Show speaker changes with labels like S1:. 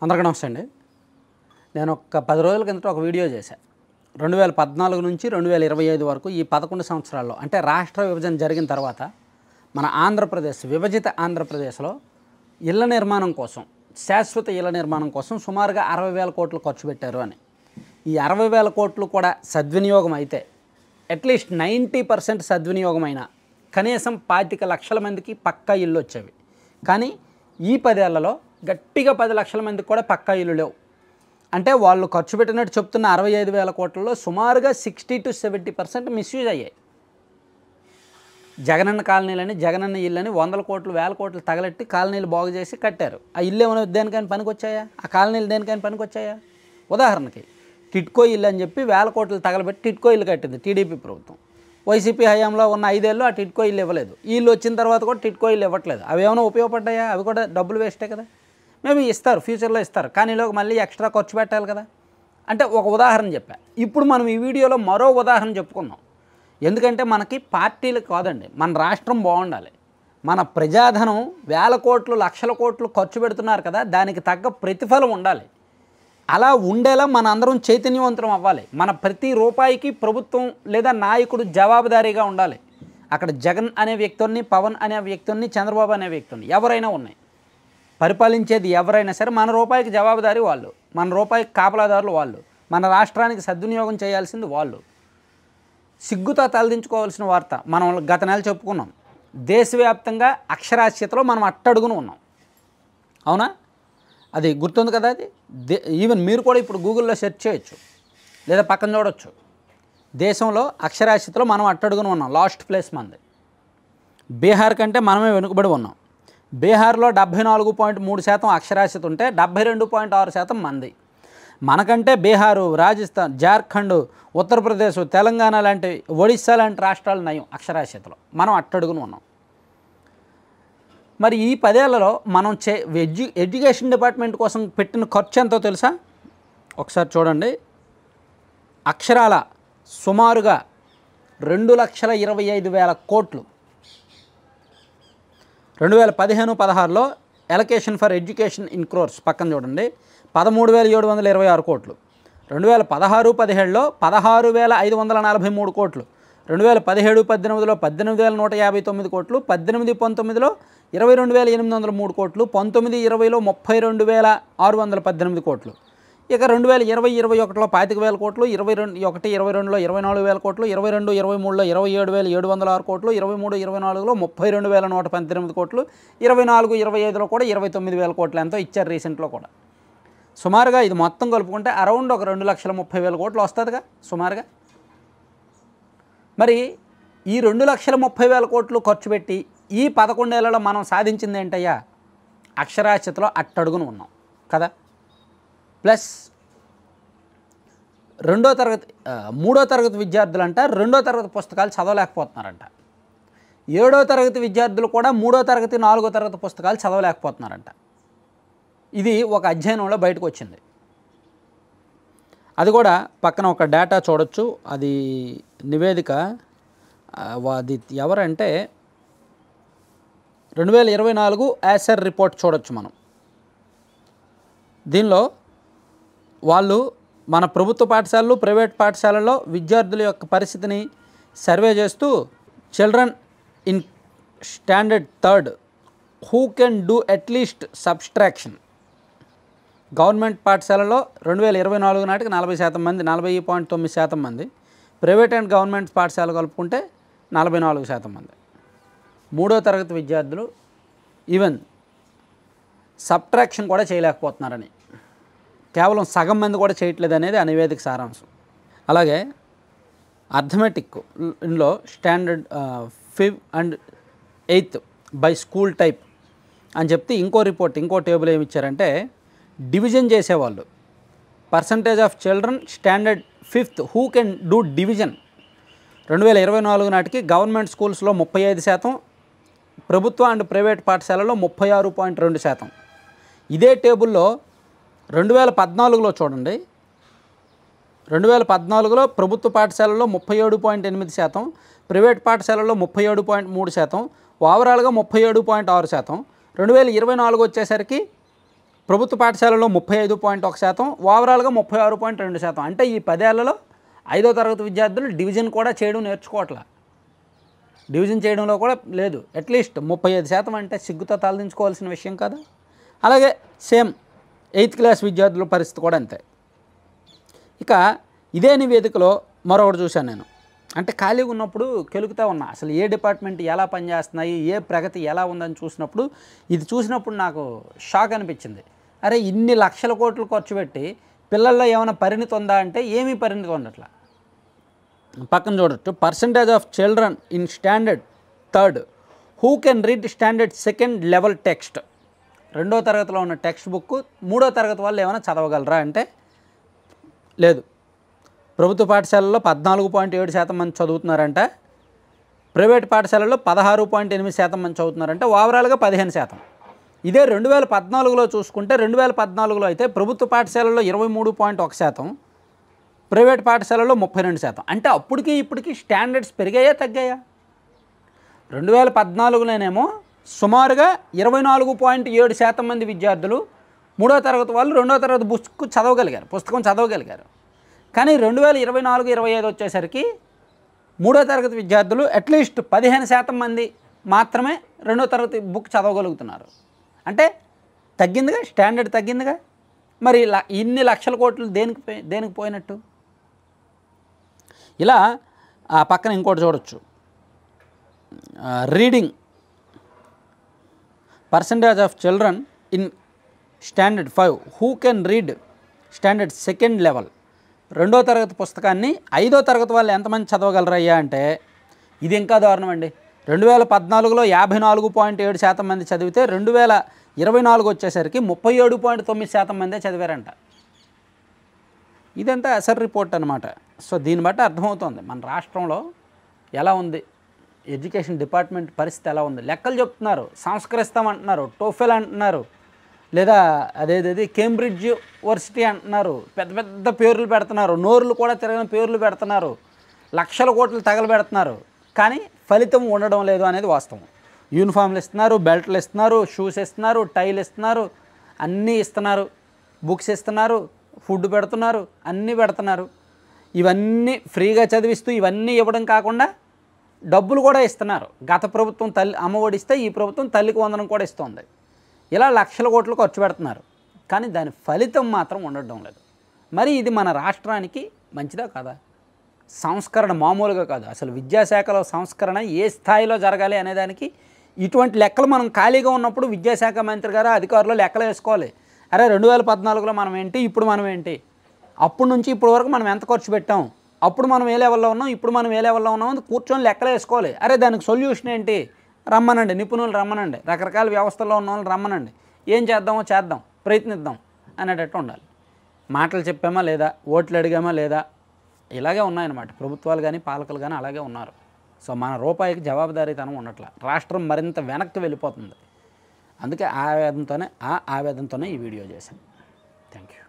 S1: అందరికీ నమస్తే అండి. నేను ఒక 10 రోజుల కిందట ఒక వీడియో చేశాను. 2014 నుంచి 2025 వరకు ఈ 11 సంవత్సరాల్లో అంటే రాష్ట్ర విభజన జరిగిన తర్వాత మన ఆంధ్రప్రదేశ్ విభజిత ఆంధ్రప్రదేశ్లో ఇళ్ల నిర్మాణం కోసం శాశ్వత ఇళ్ల నిర్మాణం కోసం సుమారుగా 60,000 కోట్లు ఖర్చు పెట్టారు అని. ఈ 60,000 కోట్లు కూడా సద్వినియోగం అయితే అట్లీస్ట్ 90% సద్వినియోగమైన కనీసం 25 లక్షల మందికి పక్కా ఇల్లు వచ్చేవి. కానీ ఈ 10 ఏళ్లలో గట్టిగా 10 లక్షల మందికి కూడా పక్కా ఇల్లు లేవు. అంటే వాళ్ళు ఖర్చు పెట్టినట్టు చెప్తున్న 65,000 కోట్లలో సుమారుగా 60 to 70% మిస్యూజ్ అయ్యాయి. జగనన్న కాలనీలని జగనన్న ఇల్లని 100 కోట్లు 1000 కోట్లు తగలెట్టి కాలనీలు బాగు చేసి కట్టారు. ఆ ఇల్లు ఏమైనా దేనికైనా పనికొచ్చాయా? ఆ కాలనీలు దేనికైనా పనికొచ్చాయా? ఉదాహరణకి టిట్కో ఇల్లు అని చెప్పి 1000 కోట్లు తగలబెట్టి టిట్కో ఇల్లు కట్టింది టీడీపీ ప్రభుత్వం. వైసీపీ హయాంలో ఉన్న 5 ఏళ్ళు ఆ టిట్కో ఇల్లు ఇవ్వలేదు. వీళ్ళు వచ్చిన తర్వాత కూడా టిట్కో ఇల్లు ఇవ్వట్లేదు. అవి ఏమైనా ఉపయోగపడ్డాయా? అవి కూడా డబ్బులు వేస్టే కదా. మేబీ ఇస్తారు, ఫ్యూచర్లో ఇస్తారు, కానీ ఈలోగా మళ్ళీ ఎక్స్ట్రా ఖర్చు పెట్టాలి కదా. అంటే ఒక ఉదాహరణ చెప్పా. ఇప్పుడు మనం ఈ వీడియోలో మరో ఉదాహరణ చెప్పుకుందాం. ఎందుకంటే మనకి పార్టీలు కాదండి, మన రాష్ట్రం బాగుండాలి. మన ప్రజాధనం 1000 కోట్లు 1,00,000 కోట్లు ఖర్చు పెడుతున్నారు కదా, దానికి తగ్గ ప్రతిఫలం ఉండాలి. అలా ఉండేలా మన అందరం చైతన్యవంతం అవ్వాలి. మన ప్రతి రూపాయికి ప్రభుత్వం లేదా నాయకుడు జవాబుదారీగా ఉండాలి. అక్కడ జగన్ అనే వ్యక్తుల్ని, పవన్ అనే వ్యక్తుల్ని, చంద్రబాబు అనే వ్యక్తుల్ని ఎవరైనా ఉన్నాయి, పరిపాలించేది ఎవరైనా సరే మన రూపాయికి జవాబుదారీ వాళ్ళు, మన రూపాయికి కాపలాదారులు వాళ్ళు, మన రాష్ట్రానికి సద్వినియోగం చేయాల్సింది వాళ్ళు. సిగ్గుతో తలదించుకోవాల్సిన వార్త మనం గత నెల చెప్పుకున్నాం. దేశవ్యాప్తంగా అక్షరాస్యతలో మనం అట్టడుగును ఉన్నాం. అవునా? అది గుర్తుంది కదా. అది ఈవెన్ మీరు కూడా ఇప్పుడు గూగుల్లో సెర్చ్ చేయొచ్చు లేదా పక్కన చూడొచ్చు. దేశంలో అక్షరాస్యతలో మనం అట్టడుగును ఉన్నాం. లాస్ట్ ప్లేస్ మనది. బీహార్ కంటే మనమే వెనుకబడి ఉన్నాం. బీహార్లో 74.3% అక్షరాస్యత ఉంటే 72.6% మంది. మనకంటే బీహారు, రాజస్థాన్, జార్ఖండ్, ఉత్తరప్రదేశ్, తెలంగాణ లాంటి, ఒడిస్సా లాంటి రాష్ట్రాలు నయం అక్షరాస్యతలో. మనం అట్టడుగును ఉన్నాం. మరి ఈ 10 ఏళ్లలో మనం ఎడ్యుకేషన్ డిపార్ట్మెంట్ కోసం పెట్టిన ఖర్చు ఎంతో తెలుసా? ఒకసారి చూడండి. అక్షరాల సుమారుగా 2,25,000 కోట్లు. 2015-16లో allocation for education in crores పక్కన చూడండి 13,726 కోట్లు. 2016-17లో 16,543 కోట్లు. 2017-18లో 18,159 కోట్లు. 18-19లో 22,803 కోట్లు. 19-20లో 32,618 కోట్లు. ఇక 2020-21లో 25,000 కోట్లు. 21-22లో 24,000 కోట్లు. 22-23లో 27,706 కోట్లు. 23-24లో 32,118 కోట్లు. 24-25లో కూడా 29,000 కోట్లు ఎంతో ఇచ్చారు రీసెంట్లో కూడా. సుమారుగా ఇది మొత్తం కలుపుకుంటే అరౌండ్ ఒక 2,30,000 కోట్లు వస్తుందిగా సుమారుగా. మరి ఈ 2,30,000 కోట్లు ఖర్చు పెట్టి ఈ 11 ఏళ్లలో మనం సాధించింది ఏంటయ్యా? అక్షరాస్యతలో అట్టడుగును ఉన్నాం కదా. ప్లస్ 3వ తరగతి విద్యార్థులంట 2వ తరగతి పుస్తకాలు చదవలేకపోతున్నారంట. 7వ తరగతి విద్యార్థులు కూడా 3వ తరగతి 4వ తరగతి పుస్తకాలు చదవలేకపోతున్నారంట. ఇది ఒక అధ్యయనంలో బయటకు వచ్చింది. అది కూడా పక్కన ఒక డేటా చూడొచ్చు. అది నివేదిక. అది ఎవరంటే 2024 యాసర్ రిపోర్ట్ చూడొచ్చు మనం. దీనిలో వాళ్ళు మన ప్రభుత్వ పాఠశాలలు, ప్రైవేట్ పాఠశాలల్లో విద్యార్థుల యొక్క పరిస్థితిని సర్వే చేస్తూ children in standard 3rd who can do at least subtraction. Government పాఠశాలలో 2024 నాటికి 40% మంది, 40.9% మంది. ప్రైవేట్ అండ్ గవర్నమెంట్ పాఠశాల కలుపుకుంటే 44% మంది. 3వ తరగతి విద్యార్థులు ఈవెన్ సబ్ట్రాక్షన్ కూడా చేయలేకపోతున్నారని, కేవలం సగం మంది కూడా చేయట్లేదు అనేది ఆ నివేదిక సారాంశం. అలాగే అర్థమెటిక్లో standard 5th and 8th by school type అని చెప్తే ఇంకో టేబుల్ ఏమి ఇచ్చారంటే డివిజన్ చేసేవాళ్ళు percentage of children standard 5th who can do division 2024 నాటికి గవర్నమెంట్ స్కూల్స్లో 35%, ప్రభుత్వ అండ్ ప్రైవేట్ పాఠశాలలో 36.2%. ఇదే టేబుల్లో 2014లో చూడండి. 2014లో ప్రభుత్వ పాఠశాలలో 37.8%, ప్రైవేట్ పాఠశాలలో 37.3%, ఓవరాల్గా 37.6%. 2024 వచ్చేసరికి ప్రభుత్వ పాఠశాలలో 35.1%, ఓవరాల్గా 36.2%. అంటే ఈ 10 ఏళ్లలో 5వ తరగతి విద్యార్థులు డివిజన్ కూడా చేయడం నేర్చుకోవట్లా, డివిజన్ చేయడంలో కూడా లేదు. అట్లీస్ట్ 35% అంటే సిగ్గుతో తలదించుకోవాల్సిన విషయం కదా. అలాగే సేమ్ 8th క్లాస్ విద్యార్థుల పరిస్థితి కూడా అంతే. ఇక ఇదే నివేదికలో మరొకటి చూశాను నేను. అంటే ఖాళీగా ఉన్నప్పుడు కెలుకుతూ ఉన్నా, అసలు ఏ డిపార్ట్మెంట్ ఎలా పనిచేస్తున్నాయి, ఏ ప్రగతి ఎలా ఉందని చూసినప్పుడు, ఇది చూసినప్పుడు నాకు షాక్ అనిపించింది. అరే ఇన్ని లక్షల కోట్లు ఖర్చు పెట్టి పిల్లల్లో ఏమైనా పరిణితి ఉందా అంటే ఏమీ పరిణితి ఉండట్లా. పక్కన చూడొచ్చు, percentage of children in standard 3rd who can read standard 2nd level text. 2వ తరగతిలో ఉన్న టెక్స్ట్ బుక్ 3వ తరగతి వాళ్ళు ఏమైనా చదవగలరా అంటే లేదు. ప్రభుత్వ పాఠశాలల్లో 14.7% మంది చదువుతున్నారంట, ప్రైవేట్ పాఠశాలల్లో 16.8% మంది చదువుతున్నారంటే ఓవరాల్గా 15%. ఇదే 2014లో చూసుకుంటే 2014లో అయితే ప్రభుత్వ పాఠశాలల్లో 23.1%, ప్రైవేట్ పాఠశాలలో 32%. అంటే అప్పటికి ఇప్పటికి స్టాండర్డ్స్ పెరిగాయా తగ్గాయా? 2014లోనేమో సుమారుగా 24.7% మంది విద్యార్థులు 3వ తరగతి వాళ్ళు 2వ తరగతి పుస్తకం చదవగలిగారు. కానీ 2024-25 వచ్చేసరికి 3వ తరగతి విద్యార్థులు అట్లీస్ట్ 15% మంది మాత్రమే 2వ తరగతి బుక్ చదవగలుగుతున్నారు. అంటే తగ్గిందిగా, స్టాండర్డ్ తగ్గిందిగా. మరి ఇన్ని లక్షల కోట్లు దేనికి పోయినట్టు? ఇలా ఆ పక్కన ఇంకోటి చూడొచ్చు, reading percentage of children in standard 5 who can read standard 2nd level. 2వ తరగతి పుస్తకాన్ని 5వ తరగతి వాళ్ళు ఎంతమంది చదవగలరయ్యా అంటే ఇది ఇంకా దారుణం అండి. 2014లో 54.7% మంది చదివితే 2024 వచ్చేసరికి 37.9% మందే చదివారంట. ఇదంతా అసర్ రిపోర్ట్ అనమాట. సో దీన్ని బట్టి అర్థమవుతుంది మన రాష్ట్రంలో ఎలా ఉంది, ఎడ్యుకేషన్ డిపార్ట్మెంట్ పరిస్థితి ఎలా ఉంది. లెక్కలు చెప్తున్నారు, సంస్కరిస్తామంటున్నారు, టోఫెల్ అంటున్నారు, లేదా అదేది కేంబ్రిడ్జ్ యూనివర్సిటీ అంటున్నారు, పెద్ద పెద్ద పేర్లు పెడుతున్నారు, నోర్లు కూడా తిరగని పేర్లు పెడుతున్నారు, లక్షల కోట్లు తగలబెడుతున్నారు. కానీ ఫలితం ఉండడం లేదు అనేది వాస్తవం. యూనిఫామ్లు ఇస్తున్నారు, బెల్ట్లు ఇస్తున్నారు, షూస్ ఇస్తున్నారు, టైలు ఇస్తున్నారు, అన్నీ ఇస్తున్నారు, బుక్స్ ఇస్తున్నారు, ఫుడ్ పెడుతున్నారు, అన్నీ పెడుతున్నారు. ఇవన్నీ ఫ్రీగా చదివిస్తూ ఇవన్నీ ఇవ్వడం కాకుండా డబ్బులు కూడా ఇస్తున్నారు. గత ప్రభుత్వం అమ్మఒడి ఇస్తే ఈ ప్రభుత్వం తల్లికి వందనం కూడా ఇస్తుంది. ఇలా లక్షల కోట్లు ఖర్చు పెడుతున్నారు, కానీ దాని ఫలితం మాత్రం ఉండడం లేదు. మరి ఇది మన రాష్ట్రానికి మంచిదా కాదా? సంస్కరణ మామూలుగా కాదు, అసలు విద్యాశాఖలో సంస్కరణ ఏ స్థాయిలో జరగాలి అనేదానికి ఇటువంటి లెక్కలు మనం ఖాళీగా ఉన్నప్పుడు విద్యాశాఖ మంత్రి గారు అధికారులు లెక్కలు వేసుకోవాలి. అరే 2014లో మనం ఏంటి, ఇప్పుడు మనం ఏంటి, అప్పటి నుంచి ఇప్పటి వరకు మనం ఎంత ఖర్చు పెట్టాం, అప్పుడు మనం ఏ లెవెల్లో ఉన్నాం, ఇప్పుడు మనం ఏ లెవెల్లో ఉన్నాం అని కూర్చొని లెక్కలు వేసుకోవాలి. అరే దానికి సొల్యూషన్ ఏంటి, రమ్మనండి, నిపుణులు రమ్మనండి, రకరకాల వ్యవస్థల్లో ఉన్న వాళ్ళు రమ్మనండి, ఏం చేద్దామో చేద్దాం, ప్రయత్నిద్దాం అనేటట్టు ఉండాలి. మాటలు చెప్పామా లేదా, ఓట్లు అడిగామా లేదా, ఇలాగే ఉన్నాయన్నమాట. ప్రభుత్వాలు కానీ పాలకులు కానీ అలాగే ఉన్నారు. సో మన రూపాయికి జవాబుదారీతనం ఉండట్ల, రాష్ట్రం మరింత వెనక్కి వెళ్ళిపోతుంది. అందుకే ఆవేదనతోనే ఈ వీడియో చేశాను. Thank you.